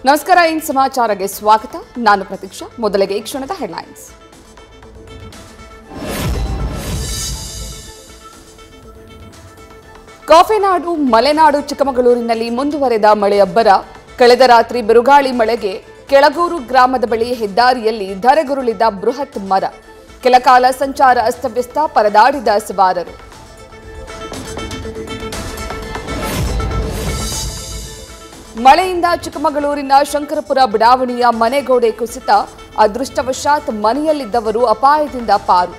ನಮಸ್ಕಾರ, ಇನ್ ಸಮಾಚಾರಕ್ಕೆ ಸ್ವಾಗತ. ನಾನು ಪ್ರತೀಕ್ಷಾ. ಮೊದಲಿಗೆ ಈ ಕ್ಷಣದ ಹೆಡ್ಲೈನ್ಸ್. ಕಾಫಿನಾಡು ಮಲೆನಾಡು ಚಿಕ್ಕಮಗಳೂರಿನಲ್ಲಿ ಮುಂದುವರೆದ ಮಳೆಯಬ್ಬರ. ಕಳೆದ ರಾತ್ರಿ ಬಿರುಗಾಳಿ ಮಳೆಗೆ ಕೆಳಗೂರು ಗ್ರಾಮದ ಬಳಿ ಹೆದ್ದಾರಿಯಲ್ಲಿ ಧರೆಗುರುಳಿದ ಬೃಹತ್ ಮರ. ಕೆಲಕಾಲ ಸಂಚಾರ ಅಸ್ತವ್ಯಸ್ತ, ಪರದಾಡಿದ ಸವಾರರು. ಮಳೆಯಿಂದ ಚಿಕ್ಕಮಗಳೂರಿನ ಶಂಕರಪುರ ಬಡಾವಣೆಯ ಮನೆಗೋಡೆ ಕುಸಿತ. ಅದೃಷ್ಟವಶಾತ್ ಮನೆಯಲ್ಲಿದ್ದವರು ಅಪಾಯದಿಂದ ಪಾರು.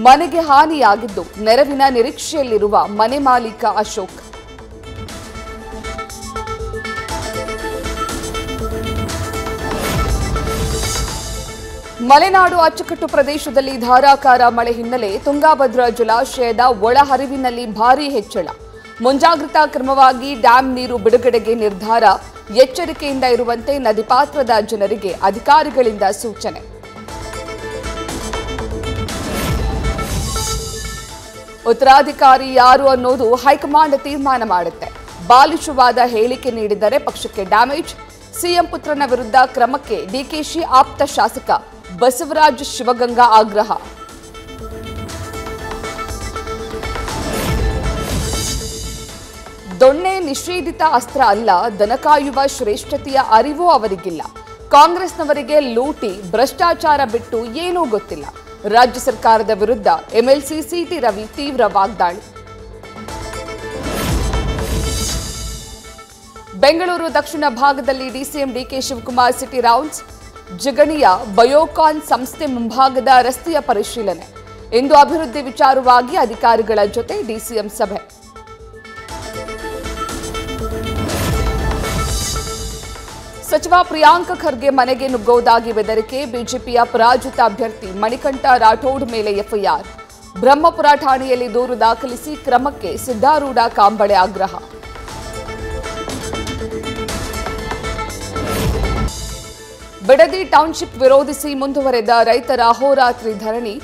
ಮನೆಗೆ ಹಾನಿಯಾಗಿದ್ದು ನೆರವಿನ ನಿರೀಕ್ಷೆಯಲ್ಲಿರುವ ಮನೆ ಮಾಲೀಕ ಅಶೋಕ್. ಮಲೆನಾಡು ಅಚ್ಚುಕಟ್ಟು ಪ್ರದೇಶದಲ್ಲಿ ಧಾರಾಕಾರ ಮಳೆ ಹಿನ್ನೆಲೆ ತುಂಗಾಭದ್ರಾ ಜಲಾಶಯದ ಒಳಹರಿವಿನಲ್ಲಿ ಭಾರೀ ಹೆಚ್ಚಳ. ಮುಂಜಾಗ್ರತಾ ಕ್ರಮವಾಗಿ ಡ್ಯಾಂ ನೀರು ಬಿಡುಗಡೆಗೆ ನಿರ್ಧಾರ. ಎಚ್ಚರಿಕೆಯಿಂದ ಇರುವಂತೆ ನದಿ ಪಾತ್ರದ ಜನರಿಗೆ ಅಧಿಕಾರಿಗಳಿಂದ ಸೂಚನೆ. ಉತ್ತರಾಧಿಕಾರಿ ಯಾರು ಅನ್ನೋದು ಹೈಕಮಾಂಡ್ ತೀರ್ಮಾನ ಮಾಡುತ್ತೆ. ಬಾಲಿಶವಾದ ಹೇಳಿಕೆ ನೀಡಿದರೆ ಪಕ್ಷಕ್ಕೆ ಡ್ಯಾಮೇಜ್. ಸಿಎಂ ಪುತ್ರನ ವಿರುದ್ಧ ಕ್ರಮಕ್ಕೆ ಡಿಕೆಶಿ ಆಪ್ತ ಶಾಸಕ ಬಸವರಾಜ ಶಿವಗಂಗಾ ಆಗ್ರಹ. ದೊಣ್ಣೆ ನಿಷೇಧಿತ ಅಸ್ತ್ರ ಅಲ್ಲ, ದನ ಕಾಯುವ ಶ್ರೇಷ್ಠತೆಯ ಅರಿವು ಅವರಿಗಿಲ್ಲ. ಕಾಂಗ್ರೆಸ್ನವರಿಗೆ ಲೂಟಿ, ಭ್ರಷ್ಟಾಚಾರ ಬಿಟ್ಟು ಏನೂ ಗೊತ್ತಿಲ್ಲ. ರಾಜ್ಯ ಸರ್ಕಾರದ ವಿರುದ್ಧ ಎಂಎಲ್ಸಿ ಸಿಟಿ ರವಿ ತೀವ್ರ ವಾಗ್ದಾಳಿ. ಬೆಂಗಳೂರು ದಕ್ಷಿಣ ಭಾಗದಲ್ಲಿ DCM DK Shivakumar city rounds. ಜಿಗಣಿಯ ಬಯೋಕಾನ್ ಸಂಸ್ಥೆ ಮುಂಭಾಗದ ರಸ್ತೆಯ ಪರಿಶೀಲನೆ. ಇಂದು ಅಭಿವೃದ್ಧಿ ವಿಚಾರವಾಗಿ ಅಧಿಕಾರಿಗಳ ಜೊತೆ ಡಿಸಿಎಂ ಸಭೆ. ಸಚಿವ ಪ್ರಿಯಾಂಕ್ ಖರ್ಗೆ ಮನೆಗೆ ನುಗ್ಗುವುದಾಗಿ ಬೆದರಿಕೆ. ಬಿಜೆಪಿಯ ಪರಾಜಿತ ಅಭ್ಯರ್ಥಿ ಮಣಿಕಂಠ ರಾಠೋಡ್ ಮೇಲೆ ಎಫ್ಐಆರ್. ಬ್ರಹ್ಮಪುರ ಠಾಣೆಯಲ್ಲಿ ದೂರು ದಾಖಲಿಸಿ ಕ್ರಮಕ್ಕೆ ಸಿದ್ದಾರೂಢ ಕಾಂಬಳೆ ಆಗ್ರಹ. ಬಿಡದಿ ಟೌನ್ಶಿಪ್ ವಿರೋಧಿಸಿ ಮುಂದುವರೆದ ರೈತರ ಅಹೋರಾತ್ರಿ ಧರಣಿ.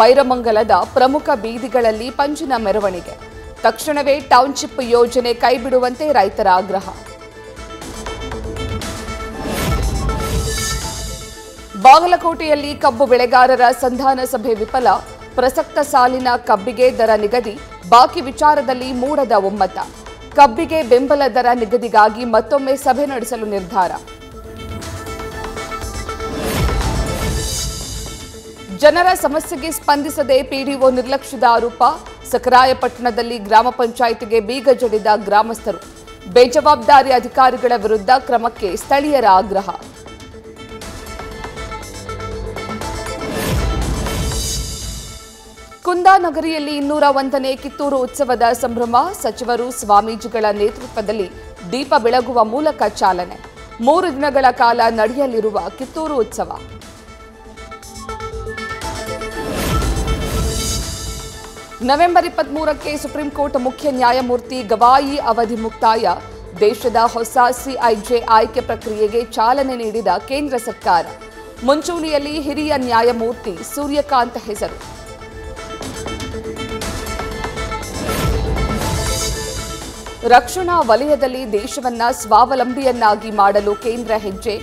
ಬೈರಮಂಗಲದ ಪ್ರಮುಖ ಬೀದಿಗಳಲ್ಲಿ ಪಂಜಿನ ಮೆರವಣಿಗೆ. ತಕ್ಷಣವೇ ಟೌನ್ಶಿಪ್ ಯೋಜನೆ ಕೈಬಿಡುವಂತೆ ರೈತರ ಆಗ್ರಹ. ಬಾಗಲಕೋಟೆಯಲ್ಲಿ ಕಬ್ಬು ಬೆಳೆಗಾರರ ಸಂಧಾನ ಸಭೆ ವಿಫಲ. ಪ್ರಸಕ್ತ ಸಾಲಿನ ಕಬ್ಬಿಗೆ ದರ ನಿಗದಿ, ಬಾಕಿ ವಿಚಾರದಲ್ಲಿ ಮೂಡದ ಒಮ್ಮತ. ಕಬ್ಬಿಗೆ ಬೆಂಬಲ ದರ ನಿಗದಿಗಾಗಿ ಮತ್ತೊಮ್ಮೆ ಸಭೆ ನಡೆಸಲು ನಿರ್ಧಾರ. ಜನರ ಸಮಸ್ಯೆಗೆ ಸ್ಪಂದಿಸದೆ ಪಿಡಿಒ ನಿರ್ಲಕ್ಷ್ಯದ ಆರೋಪ. ಸಕರಾಯಪಟ್ಟಣದಲ್ಲಿ ಗ್ರಾಮ ಪಂಚಾಯಿತಿಗೆ ಬೀಗ ಜಡಿದ ಗ್ರಾಮಸ್ಥರು. ಬೇಜವಾಬ್ದಾರಿ ಅಧಿಕಾರಿಗಳ ವಿರುದ್ಧ ಕ್ರಮಕ್ಕೆ ಸ್ಥಳೀಯರ ಆಗ್ರಹ. ಕುಂದಾನಗರಿಯಲ್ಲಿ 201ನೇ ಕಿತ್ತೂರು ಉತ್ಸವದ ಸಂಭ್ರಮ. ಸಚಿವರು ಸ್ವಾಮೀಜಿಗಳ ನೇತೃತ್ವದಲ್ಲಿ ದೀಪ ಬೆಳಗುವ ಮೂಲಕ ಚಾಲನೆ. 3 ದಿನಗಳ ಕಾಲ ನಡೆಯಲಿರುವ ಕಿತ್ತೂರು ಉತ್ಸವ. ನವೆಂಬರ್ 23ಕ್ಕೆ ಸುಪ್ರೀಂ ಕೋರ್ಟ್ ಮುಖ್ಯ ನ್ಯಾಯಮೂರ್ತಿ ಗವಾಯಿ ಅವಧಿ ಮುಕ್ತಾಯ. ದೇಶದ ಹೊಸ ಸಿಐಜೆ ಆಯ್ಕೆ ಪ್ರಕ್ರಿಯೆಗೆ ಚಾಲನೆ ನೀಡಿದ ಕೇಂದ್ರ ಸರ್ಕಾರ. ಮುಂಚೂಣಿಯಲ್ಲಿ ಹಿರಿಯ ನ್ಯಾಯಮೂರ್ತಿ ಸೂರ್ಯಕಾಂತ್ ಹೆಸರು. ರಕ್ಷಣಾ ವಲಯದಲ್ಲಿ ದೇಶವನ್ನ ಸ್ವಾವಲಂಬಿಯನ್ನಾಗಿ ಮಾಡಲು ಕೇಂದ್ರ ಹೆಜ್ಜೆ.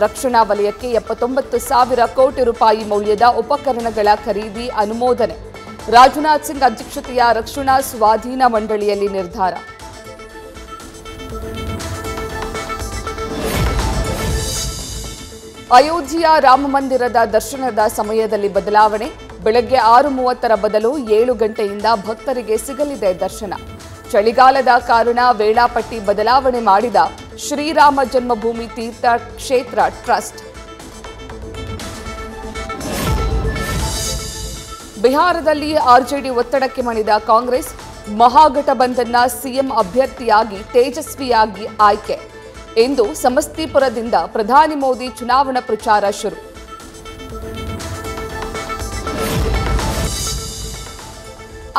ರಕ್ಷಣಾ ವಲಯಕ್ಕೆ 79,000 ಕೋಟಿ ರೂಪಾಯಿ ಮೌಲ್ಯದ ಉಪಕರಣಗಳ ಖರೀದಿ ಅನುಮೋದನೆ. ರಾಜನಾಥ್ ಸಿಂಗ್ ಅಧ್ಯಕ್ಷತೆಯ ರಕ್ಷಣಾ ಸ್ವಾಧೀನ ಮಂಡಳಿಯಲ್ಲಿ ನಿರ್ಧಾರ. ಅಯೋಧ್ಯೆಯ ರಾಮಮಂದಿರದ ದರ್ಶನದ ಸಮಯದಲ್ಲಿ ಬದಲಾವಣೆ. ಬೆಳಗ್ಗೆ 6:30 ಬದಲು 7 ಗಂಟೆಯಿಂದ ಭಕ್ತರಿಗೆ ಸಿಗಲಿದೆ ದರ್ಶನ. ಚಳಿಗಾಲದ ಕಾರಣ ವೇಳಾಪಟ್ಟಿ ಬದಲಾವಣೆ ಮಾಡಿದ ಶ್ರೀರಾಮ ಜನ್ಮಭೂಮಿ ತೀರ್ಥ ಕ್ಷೇತ್ರ ಟ್ರಸ್ಟ್. ಬಿಹಾರದಲ್ಲಿ ಆರ್ಜೆಡಿ ಒತ್ತಡಕ್ಕೆ ಮಣಿದ ಕಾಂಗ್ರೆಸ್. ಮಹಾಗಠಬಂಧನ್ನ ಸಿಎಂ ಅಭ್ಯರ್ಥಿಯಾಗಿ ತೇಜಸ್ವಿಯಾಗಿ ಆಯ್ಕೆ. ಇಂದು ಸಮಸ್ತಿಪುರದಿಂದ ಪ್ರಧಾನಿ ಮೋದಿ ಚುನಾವಣಾ ಪ್ರಚಾರ ಶುರು.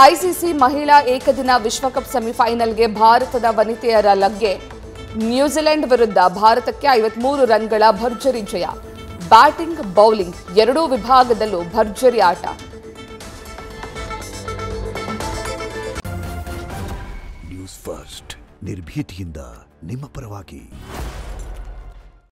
ಐಸಿಸಿ ಮಹಿಳಾ ಏಕದಿನ ವಿಶ್ವಕಪ್ ಸೆಮಿಫೈನಲ್ಗೆ ಭಾರತದ ವನಿತೆಯರ ಲಗ್ಗೆ. ನ್ಯೂಜಿಲೆಂಡ್ ವಿರುದ್ಧ ಭಾರತಕ್ಕೆ 53 ರನ್ಗಳ ಭರ್ಜರಿ ಜಯ. ಬ್ಯಾಟಿಂಗ್, ಬೌಲಿಂಗ್ ಎರಡೂ ವಿಭಾಗದಲ್ಲೂ ಭರ್ಜರಿ ಆಟ. ನ್ಯೂಸ್ ಫಸ್ಟ್ ನಿರ್ಭೀತಿಯಿಂದ ನಿಮ್ಮ ಪರವಾಗಿ.